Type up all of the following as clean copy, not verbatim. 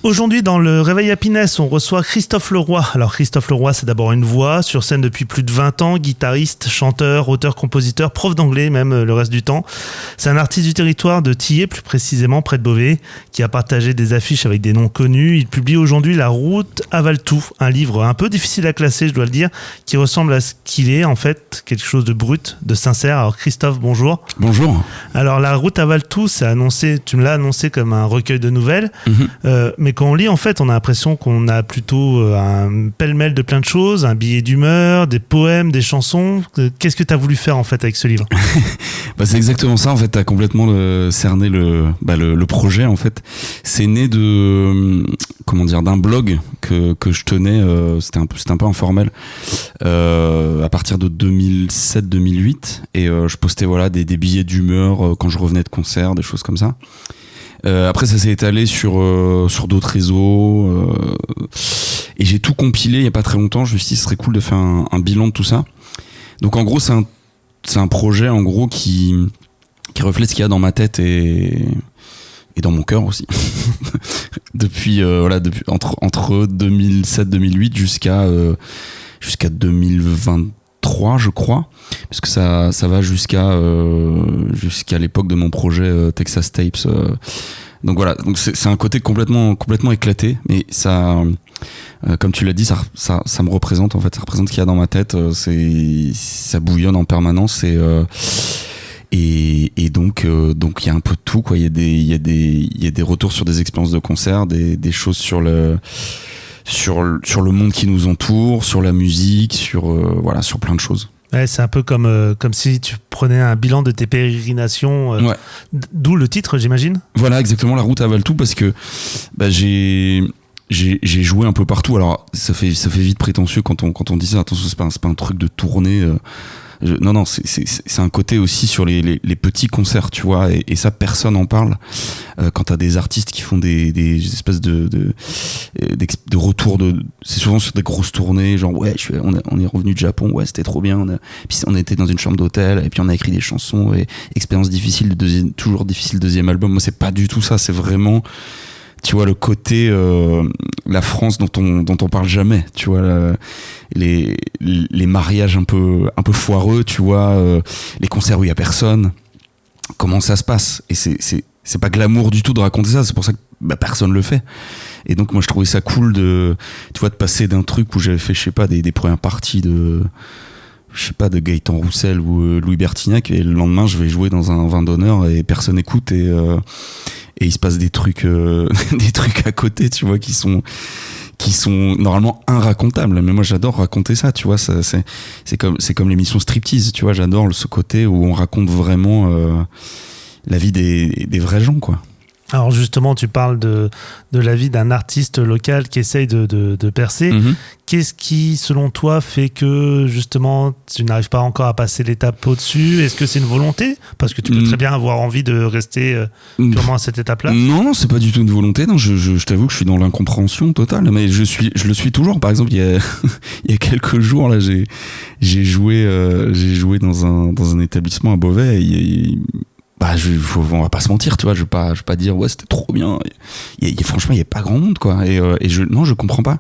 Aujourd'hui, dans le Réveil Happiness, on reçoit Christophe Leroy. Alors, Christophe Leroy, c'est d'abord une voix, sur scène depuis plus de 20 ans, guitariste, chanteur, auteur-compositeur, prof d'anglais même le reste du temps. C'est un artiste du territoire de Tillé, plus précisément près de Beauvais, qui a partagé des affiches avec des noms connus. Il publie aujourd'hui La route avale tout, un livre un peu difficile à classer, je dois le dire, qui ressemble à ce qu'il est, en fait, quelque chose de brut, de sincère. Alors, Christophe, bonjour. Bonjour. Alors, La route avale tout, c'est annoncé, tu me l'as annoncé comme un recueil de nouvelles. Mais quand on lit, en fait, on a l'impression qu'on a plutôt un pêle-mêle de plein de choses, un billet d'humeur, des poèmes, des chansons. Qu'est-ce que tu as voulu faire, en fait, avec ce livre ? C'est exactement ça, en fait. Tu as complètement cerné le projet, en fait. C'est né d'un blog que je tenais, c'était un peu informel, à partir de 2007-2008. Et je postais des billets d'humeur quand je revenais de concert, des choses comme ça. Après ça s'est étalé sur d'autres réseaux et j'ai tout compilé il y a pas très longtemps. Je me suis dit ce serait cool de faire un bilan de tout ça. Donc en gros c'est un projet en gros qui reflète ce qu'il y a dans ma tête et dans mon cœur aussi depuis entre 2007-2008 jusqu'à 2023 je crois, parce que ça va jusqu'à l'époque de mon projet Texas Tapes. Donc voilà, donc c'est un côté complètement éclaté, mais ça, comme tu l'as dit, ça me représente, en fait, ça représente ce qu'il y a dans ma tête. Ça bouillonne en permanence et donc il y a un peu de tout, quoi. Il y a des retours sur des expériences de concert, des choses sur le monde qui nous entoure, sur la musique, sur plein de choses. Ouais, c'est un peu comme si tu prenais un bilan de tes pérégrinations, ouais. D'où le titre, j'imagine. Voilà, exactement, La route avale tout, parce que j'ai joué un peu partout. Alors ça fait vite prétentieux quand on dit ça. Attention, c'est pas un truc de tournée. Non, c'est un côté aussi sur les petits concerts, tu vois, et ça personne en parle. Quand t'as des artistes qui font des espèces de retours c'est souvent sur des grosses tournées, genre on est revenu de Japon, ouais c'était trop bien, puis on était dans une chambre d'hôtel et puis on a écrit des chansons et expérience difficile toujours difficile deuxième album. Moi c'est pas du tout ça, c'est vraiment, tu vois, le côté la France dont on parle jamais, tu vois, les mariages un peu foireux, tu vois, les concerts où il y a personne, comment ça se passe. Et c'est pas glamour du tout de raconter ça, c'est pour ça que personne le fait. Et donc moi je trouvais ça cool de passer d'un truc où j'avais fait, je sais pas, des premières parties de Gaëtan Roussel ou Louis Bertignac, et le lendemain je vais jouer dans un vin d'honneur et personne n'écoute, et il se passe des trucs à côté, tu vois, qui sont normalement inracontables. Mais moi j'adore raconter ça, tu vois, c'est comme l'émission Striptease, tu vois, j'adore ce côté où on raconte vraiment la vie des vrais gens, quoi. Alors justement, tu parles de la vie d'un artiste local qui essaye de percer. Mm-hmm. Qu'est-ce qui, selon toi, fait que justement tu n'arrives pas encore à passer l'étape au-dessus ? Est-ce que c'est une volonté ? Parce que tu peux très bien avoir envie de rester purement à cette étape-là. Non, c'est pas du tout une volonté. Non, je t'avoue que je suis dans l'incompréhension totale. Mais je le suis toujours. Par exemple, il y a quelques jours là, j'ai joué dans un établissement à Beauvais. On va pas se mentir, tu vois, je vais pas dire ouais c'était trop bien. Franchement il y a pas grand monde, quoi, et je comprends pas.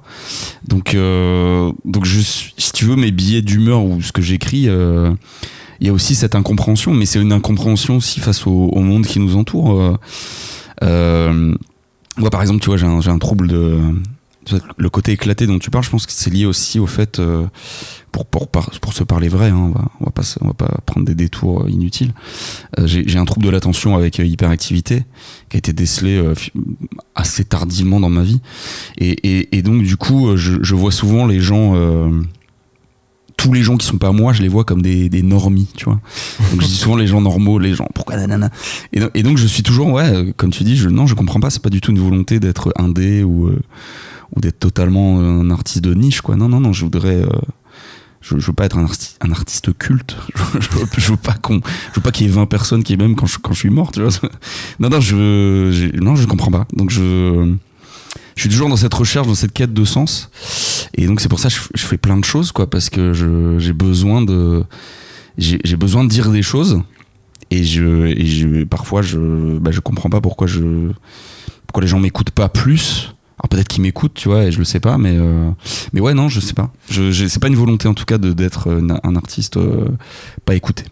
Donc si tu veux, mes billets d'humeur ou ce que j'écris, il y a aussi cette incompréhension, mais c'est une incompréhension aussi face au monde qui nous entoure. Moi par exemple, tu vois, j'ai un trouble le côté éclaté dont tu parles. Je pense que c'est lié aussi au fait, pour se parler vrai, hein, on va pas prendre des détours inutiles. J'ai un trouble de l'attention avec hyperactivité qui a été décelé assez tardivement dans ma vie, et donc du coup je vois souvent les gens, tous les gens qui sont pas moi, je les vois comme des normies, tu vois. Donc je dis souvent les gens normaux, les gens pourquoi nanana. Et donc je suis toujours, ouais, comme tu dis, je comprends pas, c'est pas du tout une volonté d'être indé ou d'être totalement un artiste de niche, quoi. Non, je voudrais je veux pas être un artiste culte. Je veux pas qu'il y ait 20 personnes qui m'aiment quand je suis mort, tu vois. Non, je comprends pas. Donc je suis toujours dans cette recherche, dans cette quête de sens. Et donc c'est pour ça que je fais plein de choses, quoi, parce que j'ai besoin de dire des choses, et parfois je comprends pas pourquoi les gens m'écoutent pas plus. Alors peut-être qu'il m'écoute, tu vois, et je le sais pas, mais ouais, non, je sais pas. C'est pas une volonté en tout cas d'être un artiste pas écouté.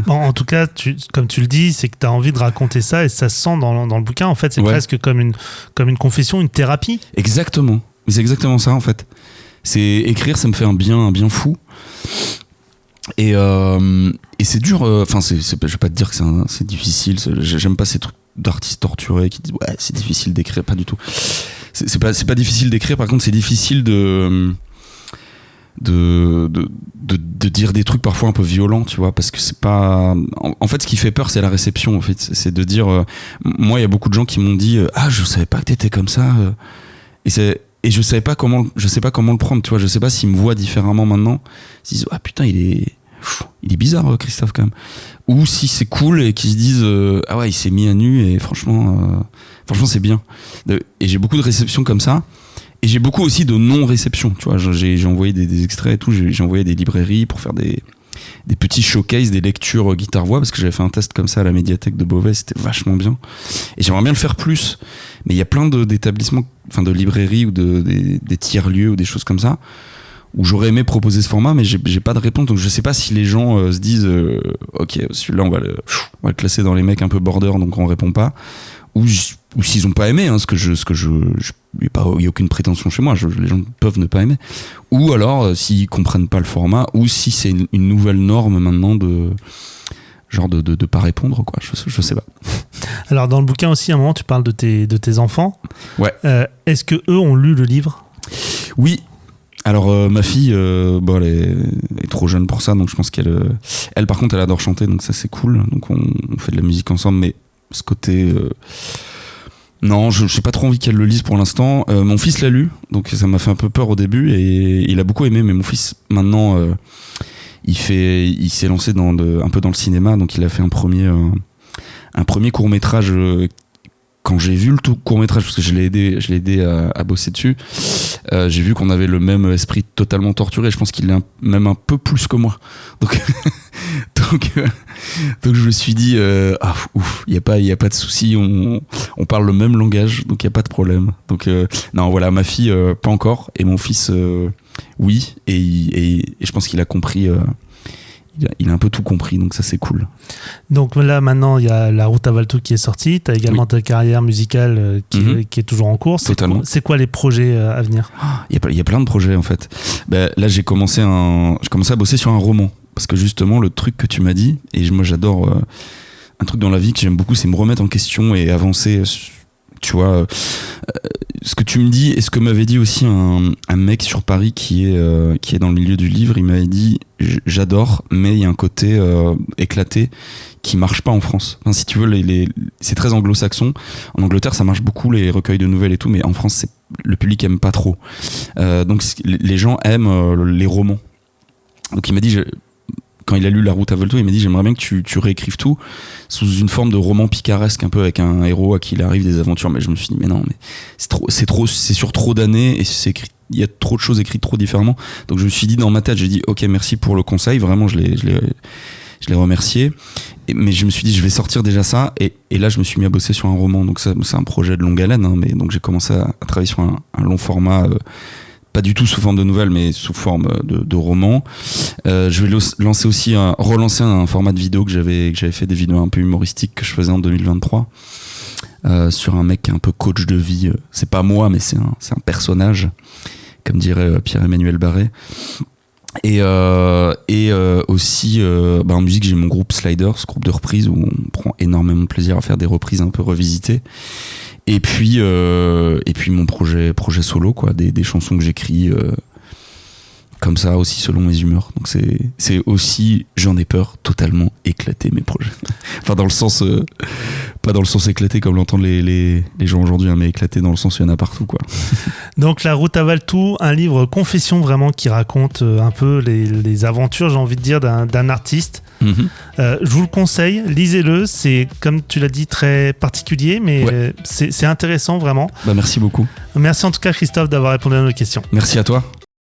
Bon, en tout cas, comme tu le dis, c'est que tu as envie de raconter ça et ça se sent dans le bouquin. En fait, c'est presque comme une confession, une thérapie. Exactement. C'est exactement ça en fait. C'est écrire, ça me fait un bien fou. Et c'est dur. Enfin, je vais pas te dire que c'est difficile. J'aime pas ces trucs d'artistes torturés qui disent ouais, c'est difficile d'écrire. Pas du tout. C'est pas difficile d'écrire. Par contre, c'est difficile de dire des trucs parfois un peu violents, tu vois, parce que c'est pas. En fait, ce qui fait peur, c'est la réception. En fait, c'est de dire. Moi, il y a beaucoup de gens qui m'ont dit ah, je savais pas que t'étais comme ça. Et je sais pas comment le prendre, tu vois. Je sais pas s'ils me voient différemment maintenant. S'ils disent ah putain, il est bizarre, Christophe, quand même. Ou si c'est cool et qu'ils se disent ah ouais, il s'est mis à nu et franchement c'est bien. Et j'ai beaucoup de réceptions comme ça. Et j'ai beaucoup aussi de non-réceptions, tu vois. J'ai envoyé des extraits et tout. J'ai envoyé des librairies pour faire des petits showcases, des lectures guitare-voix, parce que j'avais fait un test comme ça à la médiathèque de Beauvais, c'était vachement bien. Et j'aimerais bien le faire plus. Mais il y a plein d'établissements, enfin de librairies ou des tiers-lieux ou des choses comme ça, où j'aurais aimé proposer ce format, mais j'ai pas de réponse. Donc je sais pas si les gens se disent ok, celui-là on va le classer dans les mecs un peu border, donc on répond pas. Ou s'ils ont pas aimé, hein, il y a aucune prétention chez moi, les gens peuvent ne pas aimer. Ou alors s'ils comprennent pas le format, ou si c'est une nouvelle norme maintenant de pas répondre, quoi. Je sais pas. Alors dans le bouquin aussi, à un moment tu parles de tes enfants. Ouais. Est-ce que eux ont lu le livre ? Oui. Alors ma fille, elle est trop jeune pour ça, donc je pense qu'elle par contre elle adore chanter, donc ça c'est cool. Donc on fait de la musique ensemble, mais ce côté non, je n'ai pas trop envie qu'elle le lise pour l'instant. Mon fils l'a lu, donc ça m'a fait un peu peur au début et il a beaucoup aimé, mais mon fils maintenant il s'est lancé un peu dans le cinéma, donc il a fait un premier court-métrage. Quand j'ai vu le tout court-métrage, parce que je l'ai aidé à bosser dessus, j'ai vu qu'on avait le même esprit totalement torturé. Je pense qu'il est même un peu plus que moi. Donc je me suis dit il y a pas de souci, on parle le même langage, donc il y a pas de problème. Donc non, voilà, ma fille pas encore, et mon fils oui, et je pense qu'il a compris. Il a un peu tout compris, donc ça c'est cool. Donc là maintenant il y a La Route à Valtou qui est sortie, tu as également ta carrière musicale qui est toujours en cours. Totalement. C'est quoi les projets à venir ? Il y a plein de projets en fait. Là j'ai commencé à bosser sur un roman, parce que justement le truc que tu m'as dit, et moi j'adore un truc dans la vie que j'aime beaucoup, c'est me remettre en question et avancer. Tu vois, ce que tu me dis, et ce que m'avait dit aussi un mec sur Paris qui est dans le milieu du livre, il m'avait dit j'adore, mais il y a un côté éclaté qui marche pas en France. Enfin, si tu veux, c'est très anglo-saxon. En Angleterre, ça marche beaucoup, les recueils de nouvelles et tout, mais en France, le public aime pas trop. Donc les gens aiment les romans. Donc il m'a dit, quand il a lu La Route à Valtou, il m'a dit j'aimerais bien que tu réécrives tout sous une forme de roman picaresque, un peu avec un héros à qui il arrive des aventures. Mais je me suis dit mais non, mais c'est sur trop d'années, et il y a trop de choses écrites trop différemment. Donc je me suis dit dans ma tête, j'ai dit ok, merci pour le conseil, vraiment je l'ai remercié, mais je me suis dit je vais sortir déjà ça, et là je me suis mis à bosser sur un roman. Donc ça, c'est un projet de longue haleine, hein, mais donc j'ai commencé à travailler sur un long format, pas du tout sous forme de nouvelles, mais sous forme de roman. Je vais relancer un format de vidéo que j'avais fait, des vidéos un peu humoristiques que je faisais en 2023, sur un mec qui est un peu coach de vie. C'est pas moi, mais c'est un personnage, comme dirait Pierre-Emmanuel Barré. Et aussi en musique, j'ai mon groupe Sliders, groupe de reprises, où on prend énormément de plaisir à faire des reprises un peu revisitées. Et puis mon projet solo, quoi, des chansons que j'écris comme ça, aussi selon mes humeurs. Donc c'est aussi, j'en ai peur, totalement éclaté mes projets. Enfin, dans le sens pas dans le sens éclaté comme l'entendent les gens aujourd'hui, hein, mais éclaté dans le sens où il y en a partout, quoi. Donc La Route à Valtou, un livre confession vraiment qui raconte un peu les aventures, j'ai envie de dire, d'un artiste. Je vous le conseille, lisez-le, c'est comme tu l'as dit très particulier, mais c'est intéressant vraiment. Merci beaucoup. Merci en tout cas Christophe d'avoir répondu à nos questions. Merci à toi.